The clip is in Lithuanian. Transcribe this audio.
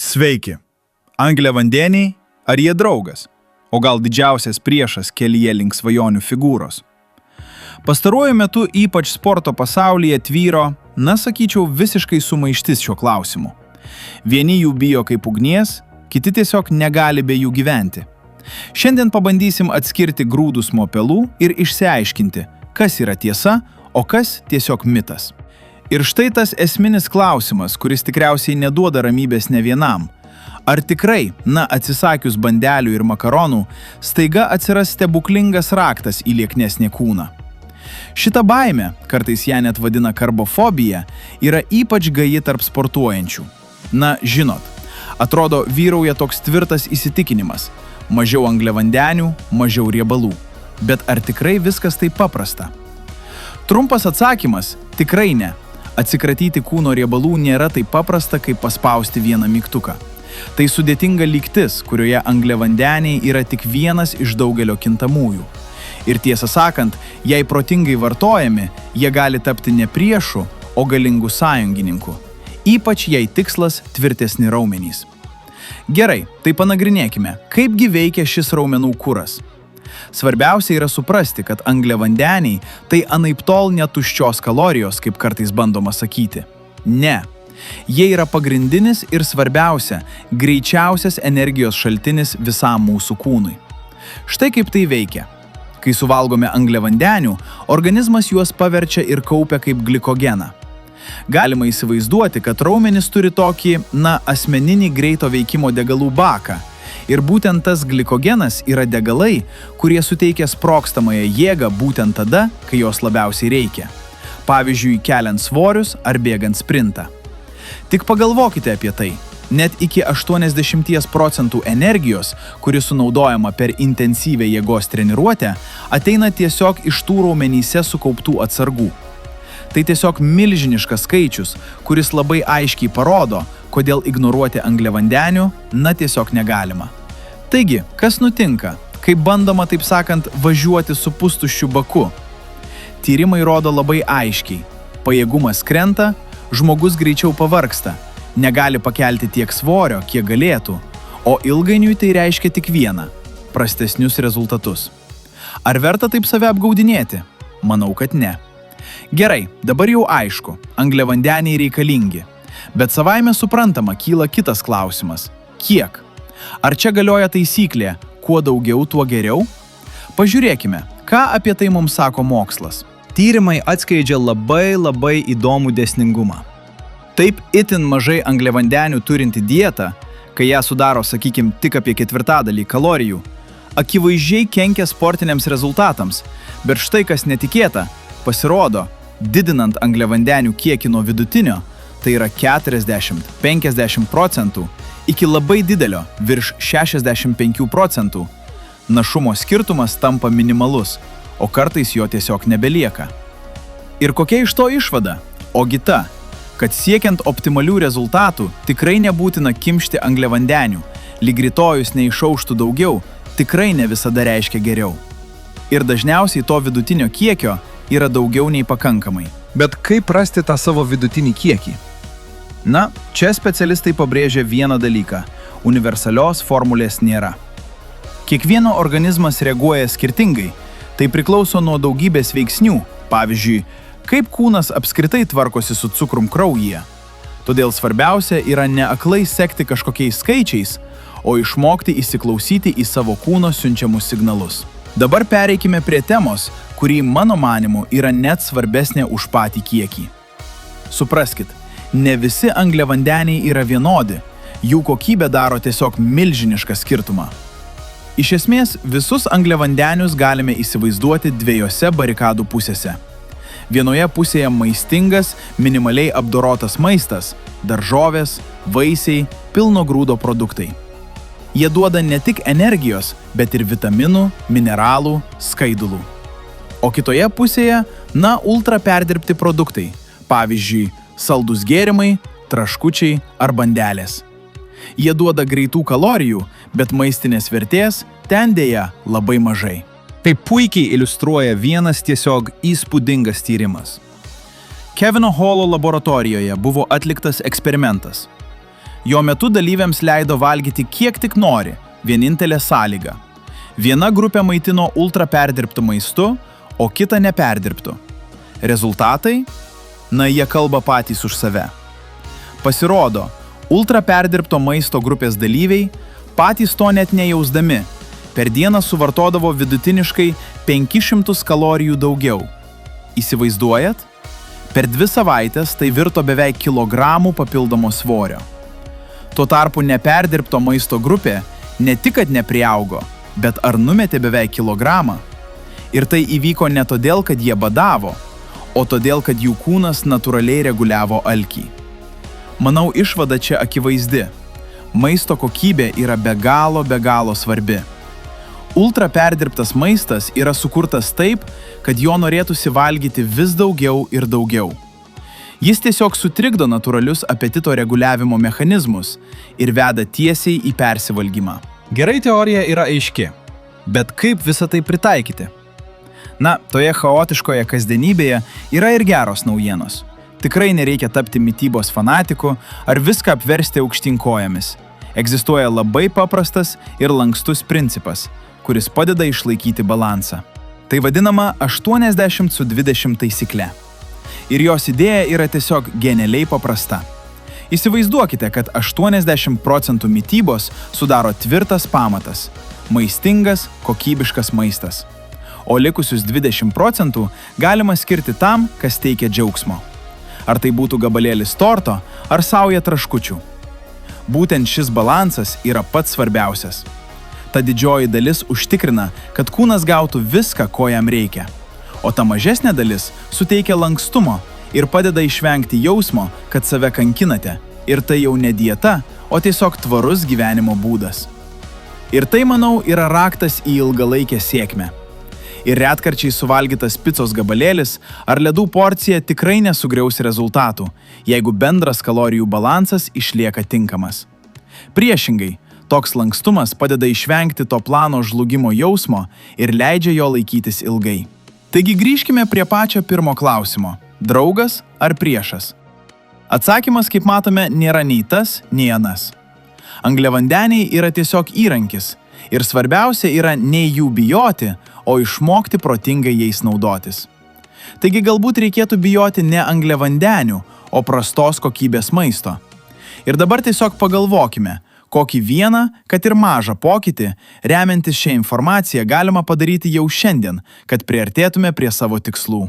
Sveiki. Angliavandeniai, ar jie draugas? O gal didžiausias priešas kelyje link svajonių figūros? Pastaruoju metu ypač sporto pasaulyje tvyro, sakyčiau, visiškai sumaištis šiuo klausimu. Vieni jų bijo kaip ugnies, kiti tiesiog negali be jų gyventi. Šiandien pabandysim atskirti grūdus nuo pelų ir išsiaiškinti, kas yra tiesa, o kas tiesiog mitas. Ir štai tas esminis klausimas, kuris tikriausiai neduoda ramybės ne vienam. Ar tikrai, atsisakius bandelių ir makaronų, staiga atsiras stebuklingas raktas į lieknesnį kūną? Šita baimė, kartais ją net vadina karbofobija, yra ypač gaji tarp sportuojančių. Žinot, atrodo vyrauja toks tvirtas įsitikinimas – mažiau angliavandenių, mažiau riebalų. Bet ar tikrai viskas taip paprasta? Trumpas atsakymas – tikrai ne. Atsikratyti kūno riebalų nėra taip paprasta, kaip paspausti vieną mygtuką. Tai sudėtinga lygtis, kurioje angliavandeniai yra tik vienas iš daugelio kintamųjų. Ir tiesą sakant, jei protingai vartojami, jie gali tapti ne priešu, o galingų sąjungininkų. Ypač jei tikslas tvirtesni raumenys. Gerai, tai panagrinėkime, kaipgi veikia šis raumenų kuras. Svarbiausia yra suprasti, kad angliavandeniai tai anaiptol ne tuščios kalorijos, kaip kartais bandoma sakyti. Ne. Jie yra pagrindinis ir svarbiausia, greičiausias energijos šaltinis visam mūsų kūnui. Štai kaip tai veikia. Kai suvalgome angliavandenių, organizmas juos paverčia ir kaupia kaip glikogeną. Galima įsivaizduoti, kad raumenys turi tokį, asmeninį greito veikimo degalų baką. Ir būtent tas glikogenas yra degalai, kurie suteikia sprogstamąją jėgą būtent tada, kai jos labiausiai reikia. Pavyzdžiui, keliant svorius ar bėgant sprintą. Tik pagalvokite apie tai. Net iki 80% energijos, kuri sunaudojama per intensyvę jėgos treniruotę, ateina tiesiog iš tų raumenyse sukauptų atsargų. Tai tiesiog milžiniškas skaičius, kuris labai aiškiai parodo, kodėl ignoruoti angliavandenių, tiesiog negalima. Taigi, kas nutinka, kai bandoma, taip sakant, važiuoti su pustuščiu baku? Tyrimai rodo labai aiškiai. Pajėgumas krenta, žmogus greičiau pavargsta, negali pakelti tiek svorio, kiek galėtų, o ilgainiui tai reiškia tik vieną – prastesnius rezultatus. Ar verta taip save apgaudinėti? Manau, kad ne. Gerai, dabar jau aišku, angliavandeniai reikalingi. Bet savaime suprantama kyla kitas klausimas – kiek? Ar čia galioja taisyklė, kuo daugiau, tuo geriau? Pažiūrėkime, ką apie tai mums sako mokslas. Tyrimai atskleidžia labai įdomų dėsningumą. Taip itin mažai angliavandenių turinti dieta, kai ją sudaro, sakykim, tik apie 1/4 kalorijų, akivaizdžiai kenkia sportiniams rezultatams, bet štai kas netikėta, pasirodo, didinant angliavandenių kiekį nuo vidutinio, tai yra 40–50%, iki labai didelio, virš 65%, našumo skirtumas tampa minimalus, o kartais jo tiesiog nebelieka. Ir kokia iš to išvada? Ogi ta, kad siekiant optimalių rezultatų tikrai nebūtina kimšti angliavandenių, lyg rytojus neišauštų daugiau, tikrai ne visada reiškia geriau. Ir dažniausiai to vidutinio kiekio yra daugiau nei pakankamai. Bet kaip rasti tą savo vidutinį kiekį? Čia specialistai pabrėžia vieną dalyką – universalios formulės nėra. Kiekvieno organizmas reaguoja skirtingai, tai priklauso nuo daugybės veiksnių, pavyzdžiui, kaip kūnas apskritai tvarkosi su cukrum kraujyje. Todėl svarbiausia yra ne aklai sekti kažkokiais skaičiais, o išmokti įsiklausyti į savo kūno siunčiamus signalus. Dabar pereikime prie temos, kuri mano manimu yra net svarbesnė už patį kiekį. Supraskit, ne visi angliavandeniai yra vienodi, jų kokybė daro tiesiog milžinišką skirtumą. Iš esmės, visus angliavandenius galime įsivaizduoti dviejose barikadų pusėse. Vienoje pusėje maistingas, minimaliai apdorotas maistas, daržovės, vaisiai, pilno grūdo produktai. Jie duoda ne tik energijos, bet ir vitaminų, mineralų, skaidulų. O kitoje pusėje, ultra perdirbti produktai, pavyzdžiui, saldūs gėrimai, traškučiai ar bandelės. Jie duoda greitų kalorijų, bet maistinės vertės ten dėja labai mažai. Tai puikiai iliustruoja vienas tiesiog įspūdingas tyrimas. Kevino Hallo laboratorijoje buvo atliktas eksperimentas. Jo metu dalyviams leido valgyti kiek tik nori, vienintelė sąlyga. Viena grupė maitino ultra perdirbtų maistu, o kita neperdirbtų. Rezultatai? Na, jie kalba patys už save. Pasirodo, ultra perdirbto maisto grupės dalyviai, patys to net nejausdami, per dieną suvartodavo vidutiniškai 500 kalorijų daugiau. Įsivaizduojat? Per 2 savaitės tai virto beveik kilogramų papildomo svorio. Tuo tarpu neperdirbto maisto grupė ne tik kad nepriaugo, bet ar numetė beveik kilogramą. Ir tai įvyko ne todėl, kad jie badavo, o todėl, kad jų kūnas natūraliai reguliavo alkį. Manau, išvada čia akivaizdi. Maisto kokybė yra be galo svarbi. Ultra perdirbtas maistas yra sukurtas taip, kad jo norėtųsi valgyti vis daugiau ir daugiau. Jis tiesiog sutrikdo natūralius apetito reguliavimo mechanizmus ir veda tiesiai į persivalgymą. Gerai, teorija yra aiški, bet kaip visą tai pritaikyti? Na, toje chaotiškoje kasdienybėje yra ir geros naujienos. Tikrai nereikia tapti mitybos fanatiku ar viską apversti aukštyn kojomis. Egzistuoja labai paprastas ir lankstus principas, kuris padeda išlaikyti balansą. Tai vadinama 80/20 taisykle. Ir jos idėja yra tiesiog genialiai paprasta. Įsivaizduokite, kad 80% mitybos sudaro tvirtas pamatas – maistingas, kokybiškas maistas. O likusius 20% galima skirti tam, kas teikia džiaugsmo. Ar tai būtų gabalėlis torto, ar sauja traškučių. Būtent šis balansas yra pats svarbiausias. Ta didžioji dalis užtikrina, kad kūnas gautų viską, ko jam reikia. O ta mažesnė dalis suteikia lankstumo ir padeda išvengti jausmo, kad save kankinate. Ir tai jau ne dieta, o tiesiog tvarus gyvenimo būdas. Ir tai, manau, yra raktas į ilgalaikę sėkmę. Ir retkarčiai suvalgytas picos gabalėlis ar ledų porcija tikrai nesugriaus rezultatų, jeigu bendras kalorijų balansas išlieka tinkamas. Priešingai, toks lankstumas padeda išvengti to plano žlugimo jausmo ir leidžia jo laikytis ilgai. Taigi grįžkime prie pačio pirmo klausimo – draugas ar priešas? Atsakymas, kaip matome, nėra nei tas, nei anas. Angliavandeniai yra tiesiog įrankis ir svarbiausia yra ne jų bijoti, o išmokti protingai jais naudotis. Taigi galbūt reikėtų bijoti ne angliavandenių, o prastos kokybės maisto. Ir dabar tiesiog pagalvokime, kokį vieną, kad ir mažą pokytį, remiantis šią informaciją galima padaryti jau šiandien, kad priartėtume prie savo tikslų.